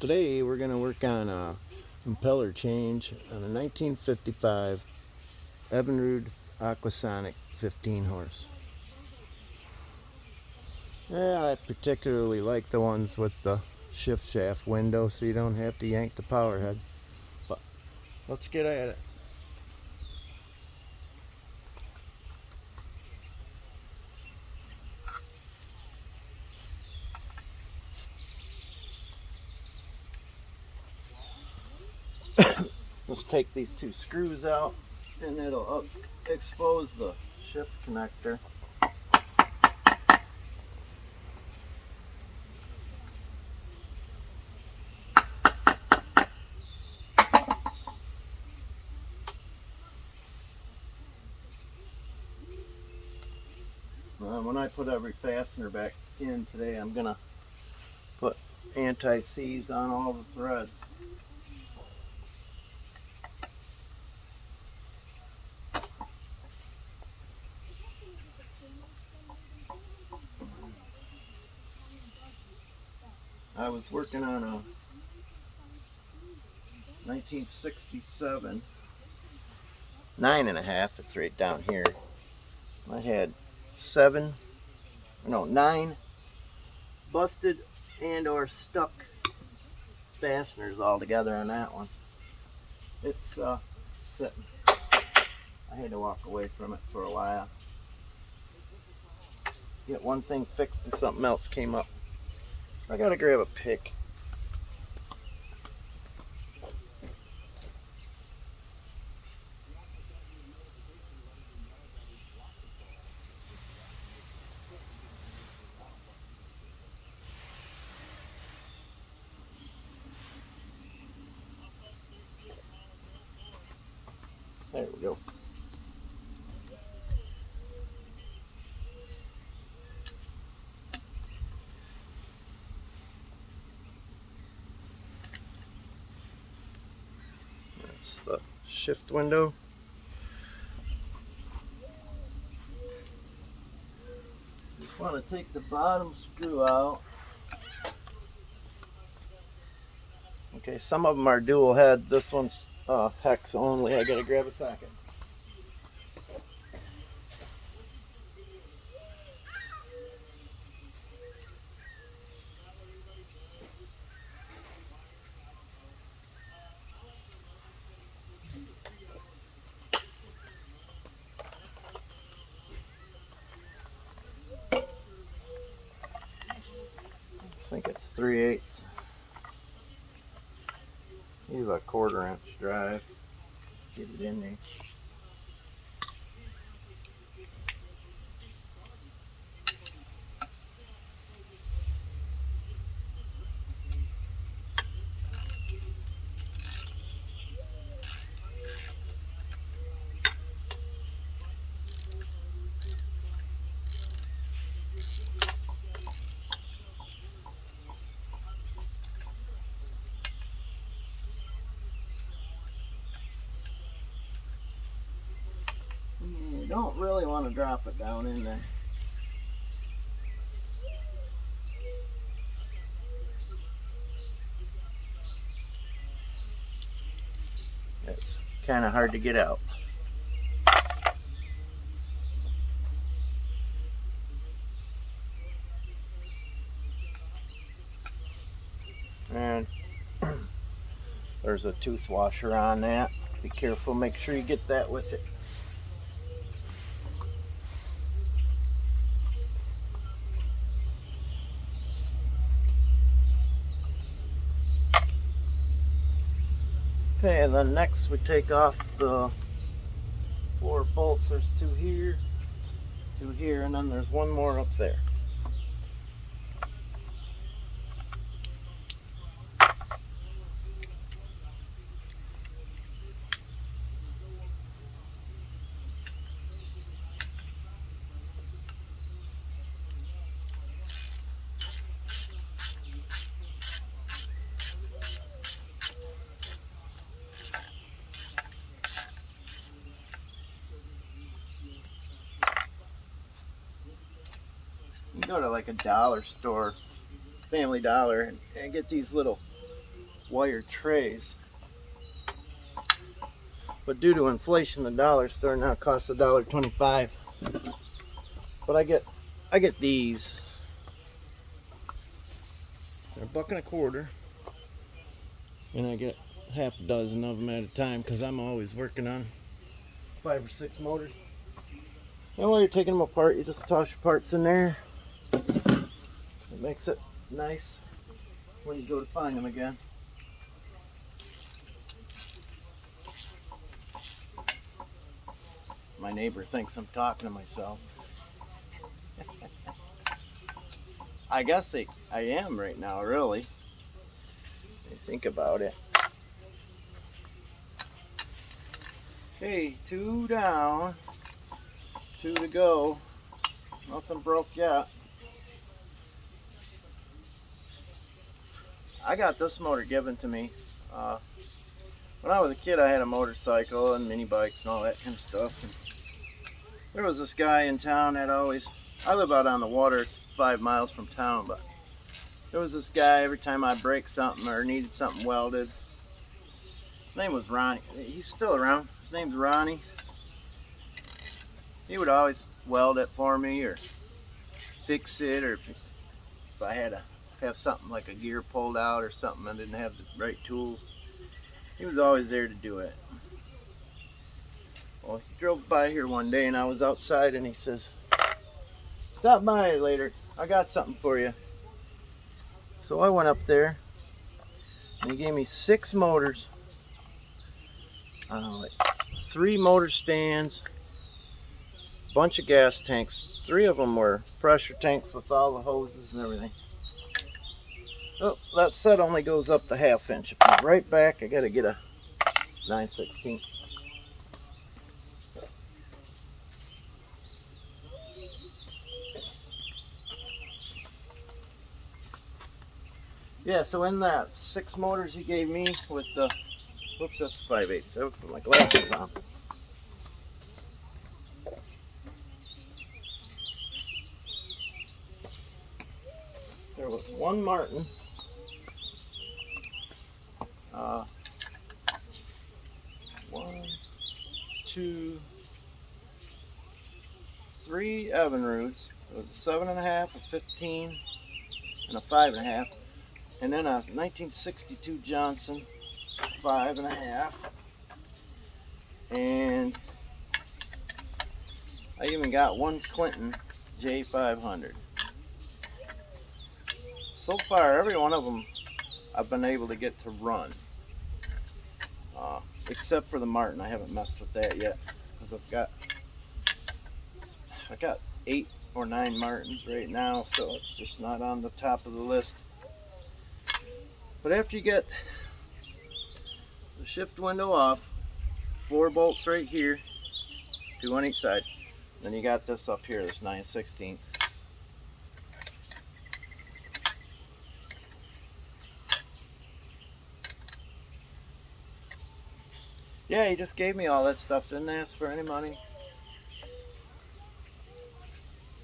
Today we're going to work on a impeller change on a 1955 Evinrude Aquasonic 15 horse. I particularly like the ones with the shift shaft window so you don't have to yank the power head. But let's get at it. Let's take these two screws out and it'll expose the shift connector. When I put every fastener back in today, I'm going to put anti-seize on all the threads. I was working on a 1967 9.5. It's right down here. I had 9 busted and or stuck fasteners all together on that one. It's sitting. I had to walk away from it for a while. Get one thing fixed and something else came up. I gotta grab a pick. There we go. That's the shift window. Just want to take the bottom screw out. Okay, some of them are dual head. This one's hex only. I gotta grab a socket. I think it's 3/8. Use a 1/4 inch drive. Get it in there. You don't really want to drop it down in there. It's kind of hard to get out. And there's a tooth washer on that. Be careful, make sure you get that with it. Okay, and then next we take off the 4 bolts. There's 2 here, 2 here, and then there's one more up there. You go to like a dollar store, Family Dollar, and get these little wire trays. But due to inflation, the dollar store now costs $1.25. But I get these. They're $1.25, and I get half a dozen of them at a time because I'm always working on 5 or 6 motors. And while you're taking them apart, you just toss your parts in there. It makes it nice when you go to find them again. My neighbor thinks I'm talking to myself. I guess I am right now, really. When you think about it. Okay, 2 down, 2 to go. Nothing broke yet. I got this motor given to me. When I was a kid, I had a motorcycle and mini bikes and all that kind of stuff. And there was this guy in town that I live out on the water, it's 5 miles from town, but there was this guy, every time I break something or needed something welded, his name was Ronnie. He's still around. His name's Ronnie. He would always weld it for me or fix it, or if I had to have something like a gear pulled out or something, I didn't have the right tools. He was always there to do it. Well, he drove by here one day and I was outside and he says, "Stop by later, I got something for you." So I went up there and he gave me 6 motors, like 3 motor stands, a bunch of gas tanks. 3 of them were pressure tanks with all the hoses and everything. Oh, that set only goes up the 1/2 inch. Right back, I gotta get a 9/16. Yeah, so in that 6 motors he gave me with the, whoops, that's 5/8. I put my glasses on. There was 1 Martin, 1, 2, 3 Evinrudes. It was a 7.5, a 15, and a 5.5. And then a 1962 Johnson 5.5. And I even got 1 Clinton J500. So far, every one of them I've been able to get to run. Except for the Martin. I haven't messed with that yet, because I got 8 or 9 Martins right now, so it's just not on the top of the list. But after you get the shift window off, 4 bolts right here, 2 on each side, then you got this up here, this 9/16. Yeah, he just gave me all that stuff, didn't ask for any money.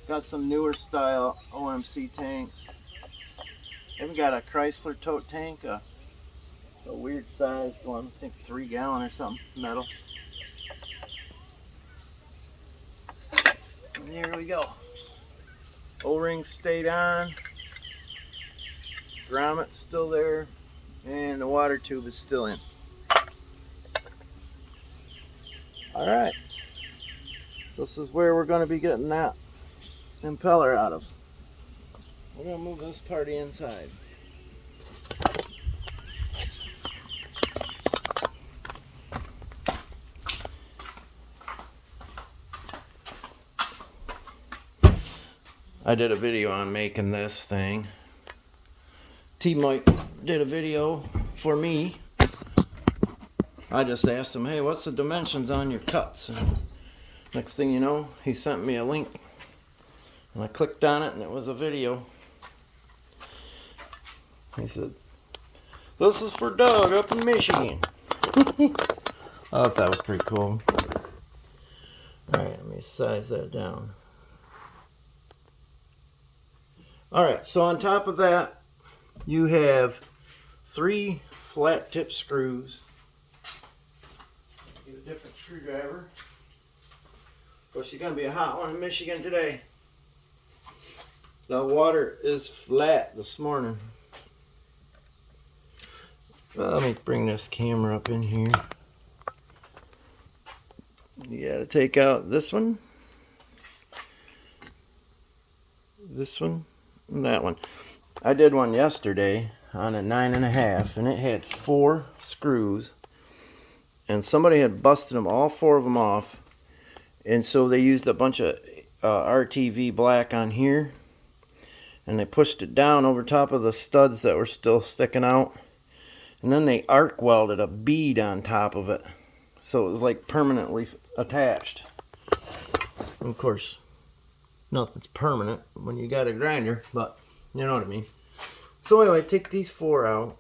Got some newer style OMC tanks. Even got a Chrysler tote tank, a weird sized one, I think 3 gallon or something, metal. And here we go. O-rings stayed on, grommet's still there, and the water tube is still in. Alright, this is where we're going to be getting that impeller out of. We're going to move this party inside. I did a video on making this thing. T-Mike did a video for me. I just asked him, "Hey, what's the dimensions on your cuts?" And next thing you know, he sent me a link. And I clicked on it and it was a video. He said, "This is for Doug up in Michigan." I thought that was pretty cool. Alright, let me size that down. Alright, so on top of that, you have 3 flat tip screws. Get a different screwdriver. Of course, you're going to be a hot one in Michigan today. The water is flat this morning. Well, let me bring this camera up in here. You got to take out this one, and that one. I did one yesterday on a 9.5, and it had 4 screws, and somebody had busted them, all 4 of them off, and so they used a bunch of RTV black on here, and they pushed it down over top of the studs that were still sticking out, and then they arc welded a bead on top of it, so it was like permanently attached. Of course, nothing's permanent when you got a grinder, but you know what I mean. So anyway, take these 4 out.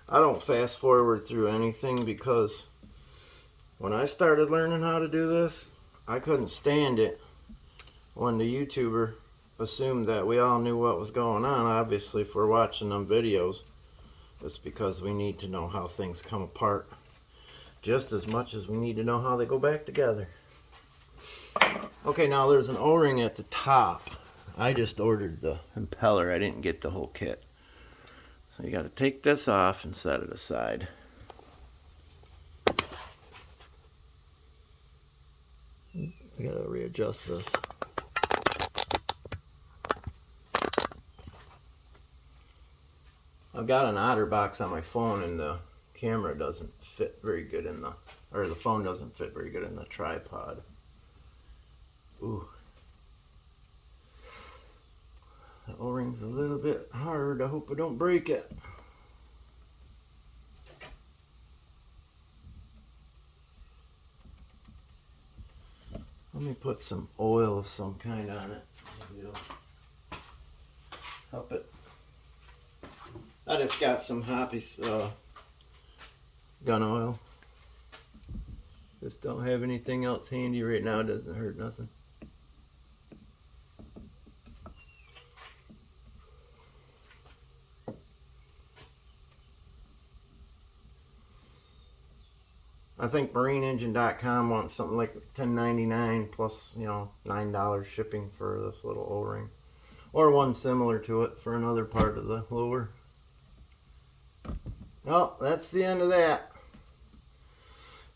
I don't fast forward through anything because when I started learning how to do this, I couldn't stand it when the YouTuber assumed that we all knew what was going on. Obviously, if we're watching them videos, it's because we need to know how things come apart just as much as we need to know how they go back together. Okay, now there's an O-ring at the top. I just ordered the impeller. I didn't get the whole kit. So you got to take this off and set it aside. I got to readjust this. I've got an OtterBox on my phone, and the camera doesn't fit very good in the, or the phone doesn't fit very good in the tripod. Ooh. The O-ring's a little bit hard. I hope I don't break it. Let me put some oil of some kind on it. Maybe it'll help it. I just got some Hoppy gun oil. Just don't have anything else handy right now. It doesn't hurt nothing. I think marineengine.com wants something like $10.99 plus, you know, $9 shipping for this little O-ring, or one similar to it for another part of the lure. Well, that's the end of that.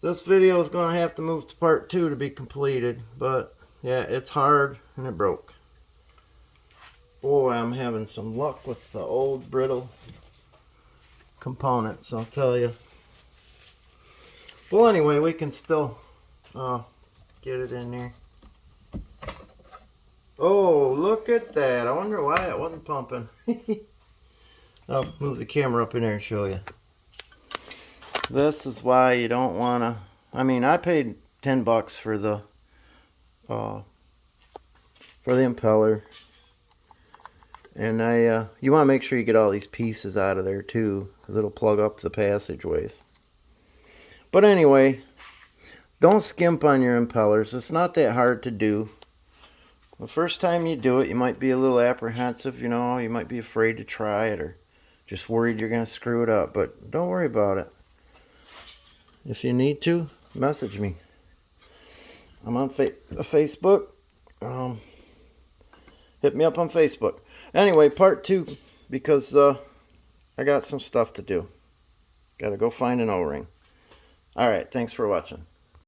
This video is going to have to move to part 2 to be completed, but yeah, it's hard and it broke. Boy, I'm having some luck with the old brittle components, I'll tell you. Well, anyway, we can still get it in there. Oh, look at that. I wonder why it wasn't pumping. I'll move the camera up in there and show you. This is why you don't want to... I mean, I paid $10 for the impeller. And you want to make sure you get all these pieces out of there too, because it'll plug up the passageways. But anyway, don't skimp on your impellers. It's not that hard to do. The first time you do it, you might be a little apprehensive, you know. You might be afraid to try it or just worried you're going to screw it up. But don't worry about it. If you need to, message me. I'm on Facebook. Hit me up on Facebook. Anyway, part 2, because I got some stuff to do. Got to go find an O-ring. Alright, thanks for watching.